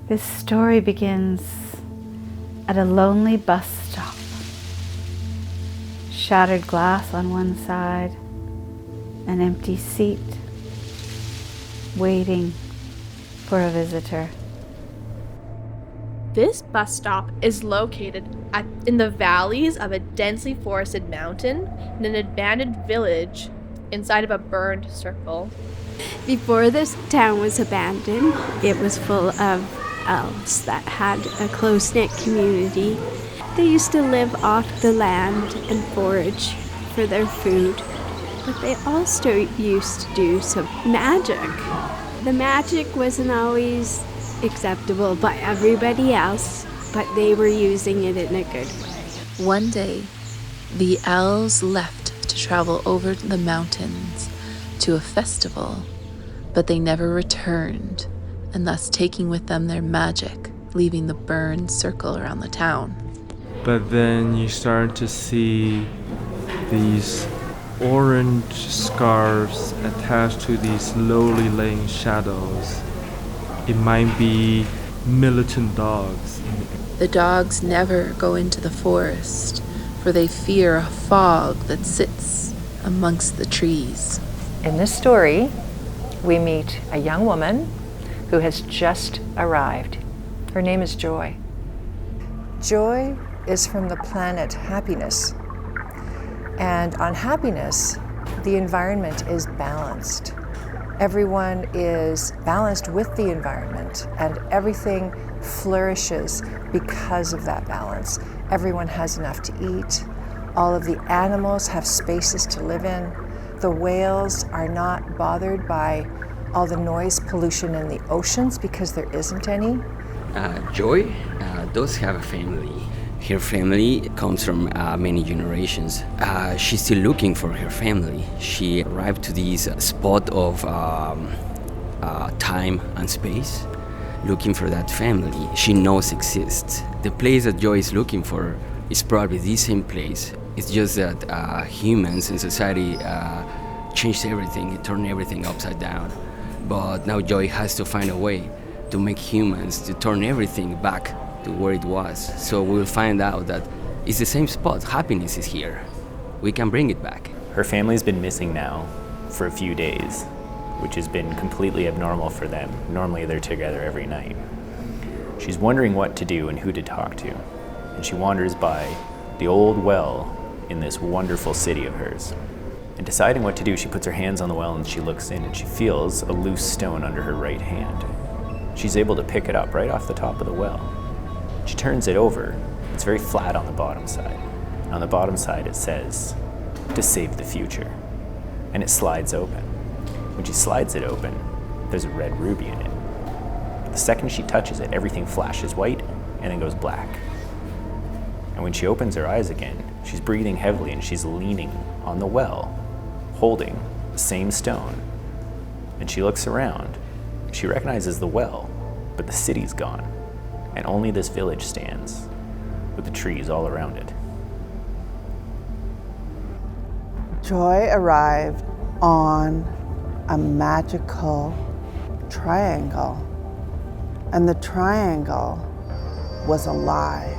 This story begins at a lonely bus stop. Shattered glass on one side, an empty seat, waiting for a visitor. This bus stop is located in the valleys of a densely forested mountain in an abandoned village inside of a burned circle. Before this town was abandoned, it was full of elves that had a close-knit community. They used to live off the land and forage for their food, but they also used to do some magic. The magic wasn't always acceptable by everybody else, but they were using it in a good way. One day, the elves left to travel over the mountains to a festival, but they never returned, and thus taking with them their magic, leaving the burned circle around the town. But then you start to see these orange scarves attached to these slowly laying shadows. It might be militant dogs. The dogs never go into the forest, for they fear a fog that sits amongst the trees. In this story, we meet a young woman who has just arrived. Her name is Joy. Joy is from the planet Happiness. And on Happiness, the environment is balanced. Everyone is balanced with the environment, and everything flourishes because of that balance. Everyone has enough to eat. All of the animals have spaces to live in. The whales are not bothered by all the noise pollution in the oceans because there isn't any. Joy does have a family. Her family comes from many generations. She's still looking for her family. She arrived to this spot of time and space, looking for that family she knows exists. The place that Joy is looking for is probably the same place. It's just that humans and society changed everything, it turned everything upside down. But now Joy has to find a way to make humans to turn everything back to where it was. So we'll find out that it's the same spot. Happiness is here. We can bring it back. Her family's been missing now for a few days, which has been completely abnormal for them. Normally they're together every night. She's wondering what to do and who to talk to, and she wanders by the old well in this wonderful city of hers. And deciding what to do, she puts her hands on the well and she looks in and she feels a loose stone under her right hand. She's able to pick it up right off the top of the well. She turns it over. It's very flat on the bottom side. And on the bottom side it says, "To save the future." And it slides open. When she slides it open, there's a red ruby in it. The second she touches it, everything flashes white and then goes black. And when she opens her eyes again, she's breathing heavily and she's leaning on the well, holding the same stone. And she looks around. She recognizes the well, but the city's gone. And only this village stands, with the trees all around it. Joy arrived on a magical triangle, and the triangle was alive,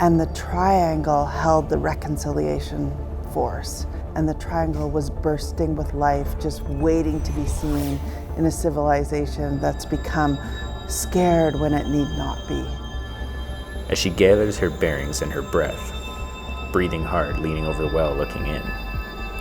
and the triangle held the reconciliation force, and the triangle was bursting with life, just waiting to be seen in a civilization that's become scared when it need not be. As she gathers her bearings and her breath, breathing hard, leaning over the well, looking in,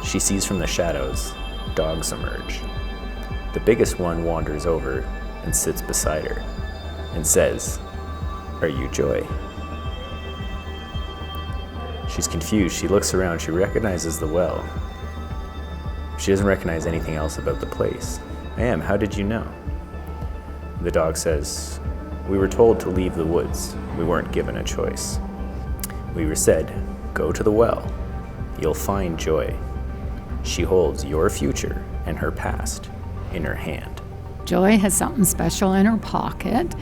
she sees from the shadows dogs emerge. The biggest one wanders over and sits beside her and says, "Are you Joy?" She's confused. She looks around. She recognizes the well. She doesn't recognize anything else about the place. "I am. How did you know?" The dog says, "We were told to leave the woods. We weren't given a choice. We were said, go to the well. You'll find Joy. She holds your future and her past in her hand." Joy has something special in her pocket,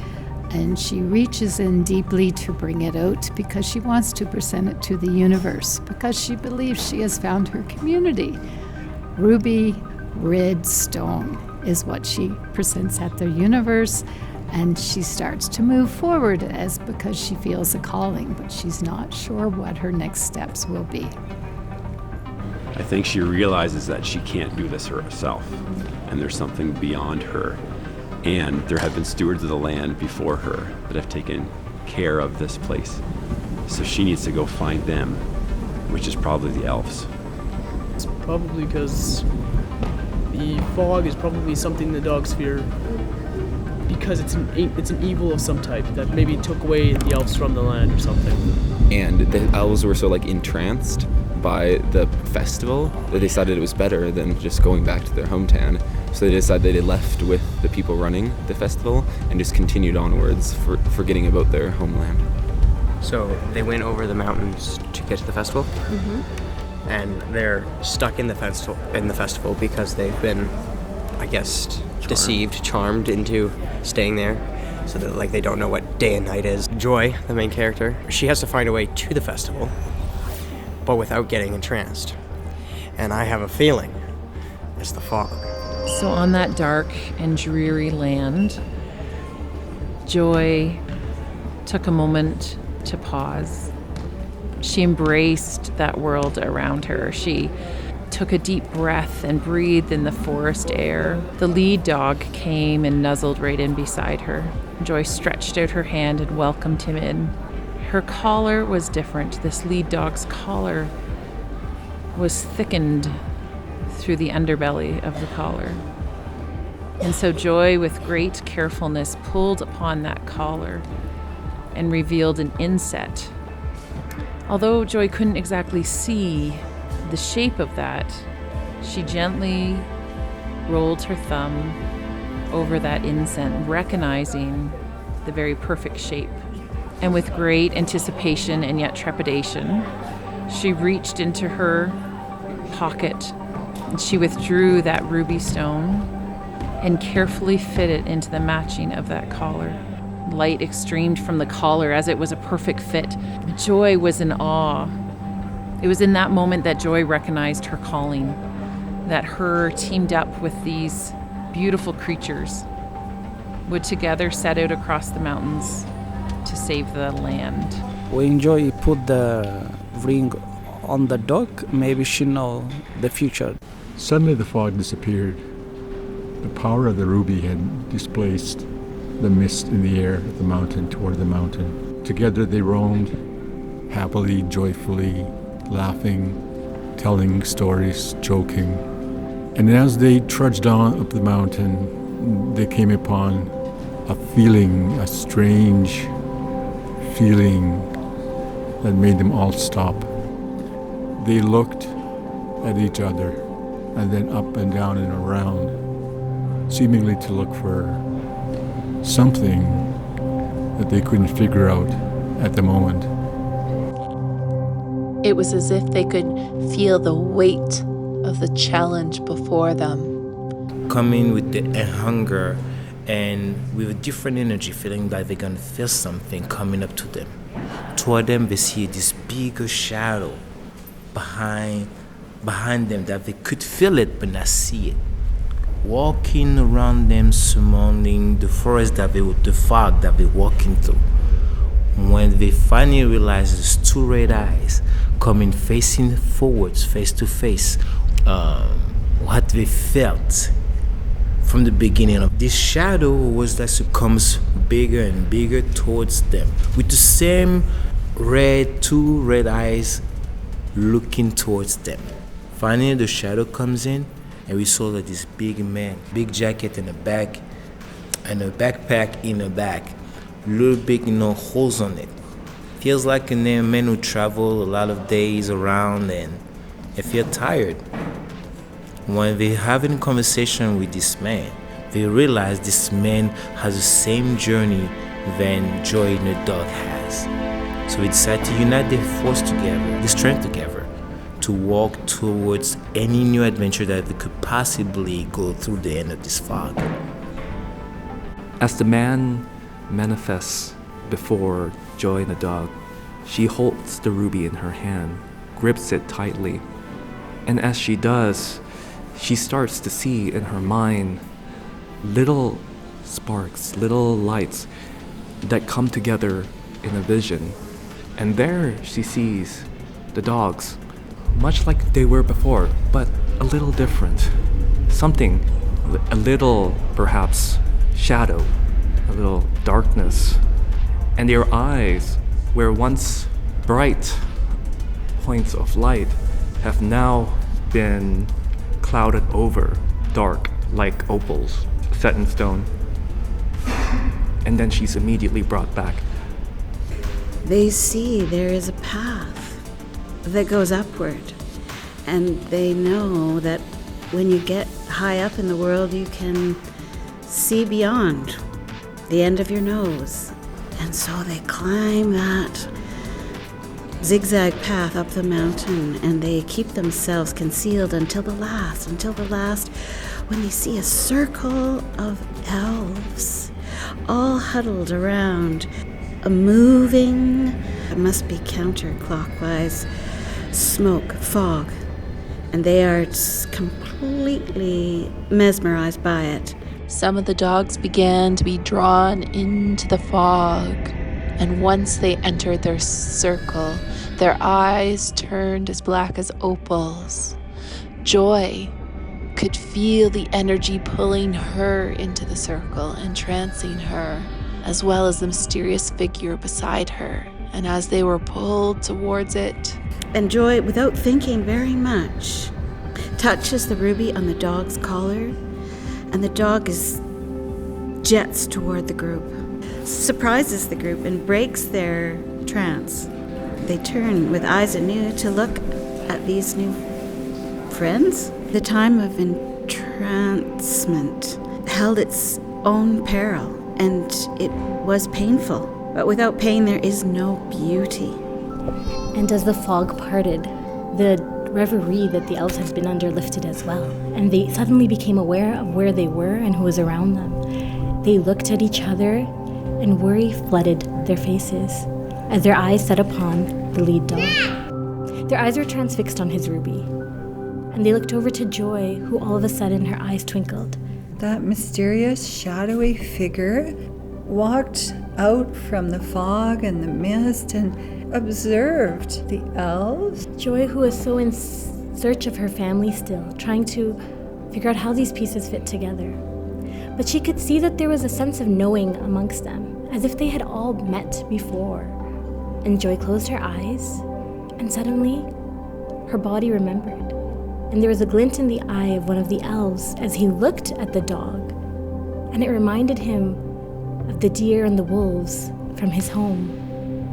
and she reaches in deeply to bring it out because she wants to present it to the universe, because she believes she has found her community. Ruby red stone. is what she presents at the universe. And she starts to move forward because she feels a calling, but she's not sure what her next steps will be. I think she realizes that she can't do this herself, and there's something beyond her. And there have been stewards of the land before her that have taken care of this place. So she needs to go find them, which is probably the elves. It's probably because the fog is probably something the dogs fear, because it's an evil of some type that maybe took away the elves from the land or something. And the elves were so entranced by the festival that they decided it was better than just going back to their hometown. So they decided they left with the people running the festival and just continued onwards, forgetting about their homeland. So they went over the mountains to get to the festival, and they're stuck in the festival because they've been, I guess, charmed into staying there, so that they don't know what day and night is. Joy, the main character, she has to find a way to the festival, but without getting entranced. And I have a feeling it's the fog. So on that dark and dreary land, Joy took a moment to pause. She embraced that world around her. She took a deep breath and breathed in the forest air. The lead dog came and nuzzled right in beside her. Joy stretched out her hand and welcomed him in. Her collar was different. This lead dog's collar was thickened through the underbelly of the collar. And so Joy, with great carefulness, pulled upon that collar and revealed an inset. Although Joy couldn't exactly see the shape of that, she gently rolled her thumb over that inset, recognizing the very perfect shape. And with great anticipation and yet trepidation, she reached into her pocket and she withdrew that ruby stone and carefully fit it into the matching of that collar. Light streamed from the collar as it was a perfect fit. Joy was in awe. It was in that moment that Joy recognized her calling, that her teamed up with these beautiful creatures would together set out across the mountains to save the land. When Joy put the ring on the dog, maybe she know the future. Suddenly the fog disappeared. The power of the ruby had displaced the mist in the air at the mountain, toward the mountain. Together they roamed, happily, joyfully, laughing, telling stories, joking. And as they trudged on up the mountain, they came upon a feeling, a strange feeling that made them all stop. They looked at each other and then up and down and around, seemingly to look for something that they couldn't figure out at the moment. It was as if they could feel the weight of the challenge before them. Coming with the hunger and with a different energy, feeling like they're gonna feel something coming up to them. Toward them, they see this bigger shadow behind them that they could feel it but not see it. Walking around them, surrounding the forest the fog that they're walking through. When they finally realize there's two red eyes coming facing forwards, face to face, what they felt from the beginning of this shadow was that it comes bigger and bigger towards them with the same two red eyes looking towards them. Finally, the shadow comes in, and we saw that this big man, big jacket in the back, and a backpack in the back, little big, holes on it. Feels like a man who travel a lot of days around and feel tired. When they're having a conversation with this man, they realize this man has the same journey than Joy and the dog has. So we decide to unite their force together, their strength together, to walk towards any new adventure that they could possibly go through the end of this fog. As the man manifests before Joy and the dog, she holds the ruby in her hand, grips it tightly, and as she does, she starts to see in her mind little sparks, little lights that come together in a vision. And there she sees the dogs, much like they were before, but a little different. Something, a little, perhaps, shadow, a little darkness. And their eyes, where once bright points of light, have now been clouded over, dark, like opals set in stone. And then she's immediately brought back. They see there is a path that goes upward, and they know that when you get high up in the world, you can see beyond the end of your nose. And so they climb that zigzag path up the mountain, and they keep themselves concealed until the last, when they see a circle of elves all huddled around a moving, it must be counterclockwise, smoke, fog, and they are completely mesmerized by it. Some of the dogs began to be drawn into the fog, and once they entered their circle, their eyes turned as black as opals. Joy could feel the energy pulling her into the circle, entrancing her, as well as the mysterious figure beside her. And as they were pulled towards it, and Joy, without thinking very much, touches the ruby on the dog's collar, and the dog jets toward the group, surprises the group, and breaks their trance. They turn with eyes anew to look at these new friends. The time of entrancement held its own peril, and it was painful. But without pain, there is no beauty. And as the fog parted, the reverie that the elves had been under lifted as well, and they suddenly became aware of where they were and who was around them. They looked at each other, and worry flooded their faces as their eyes set upon the lead dog. Their eyes were transfixed on his ruby, and they looked over to Joy, who all of a sudden her eyes twinkled. That mysterious, shadowy figure walked out from the fog and the mist and observed the elves. Joy, who was so in search of her family still, trying to figure out how these pieces fit together. But she could see that there was a sense of knowing amongst them, as if they had all met before. And Joy closed her eyes, and suddenly her body remembered. And there was a glint in the eye of one of the elves as he looked at the dog, and it reminded him of the deer and the wolves from his home.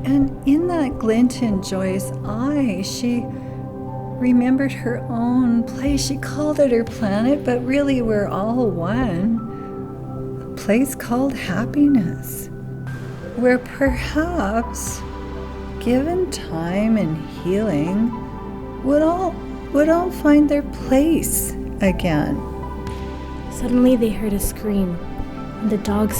And in that glint in Joy's eye, she remembered her own place. She called it her planet, but really we're all one. A place called happiness, where perhaps, given time and healing, would all find their place again. Suddenly they heard a scream, and the dog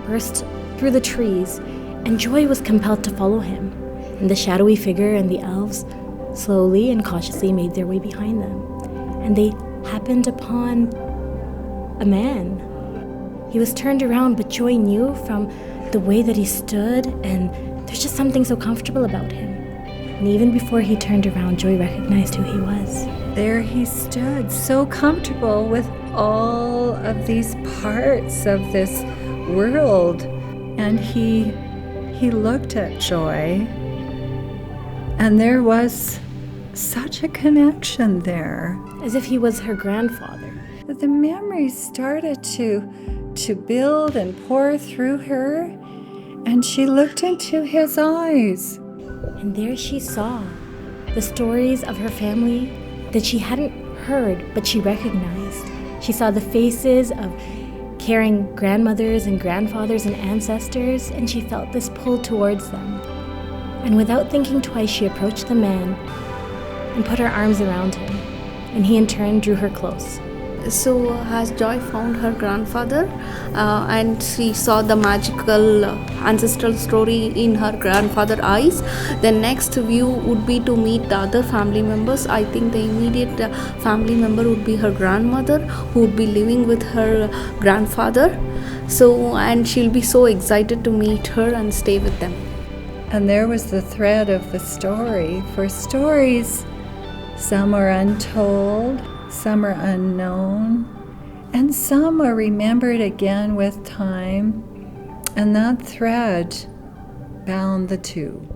burst through the trees, and Joy was compelled to follow him. And the shadowy figure and the elves slowly and cautiously made their way behind them. And they happened upon a man. He was turned around, but Joy knew from the way that he stood, and there's just something so comfortable about him. And even before he turned around, Joy recognized who he was. There he stood, so comfortable with all of these parts of this world. And he looked at Joy, and there was such a connection there. As if he was her grandfather. The memories started to build and pour through her, and she looked into his eyes. And there she saw the stories of her family that she hadn't heard, but she recognized. She saw the faces of caring grandmothers and grandfathers and ancestors, and she felt this pull towards them. And without thinking twice, she approached the man and put her arms around him, and he in turn drew her close. So as Joy found her grandfather and she saw the magical ancestral story in her grandfather's eyes, the next view would be to meet the other family members. I think the immediate family member would be her grandmother, who would be living with her grandfather. So, and she'll be so excited to meet her and stay with them. And there was the thread of the story. For stories, some are untold, some are unknown, and some are remembered again with time. And that thread bound the two.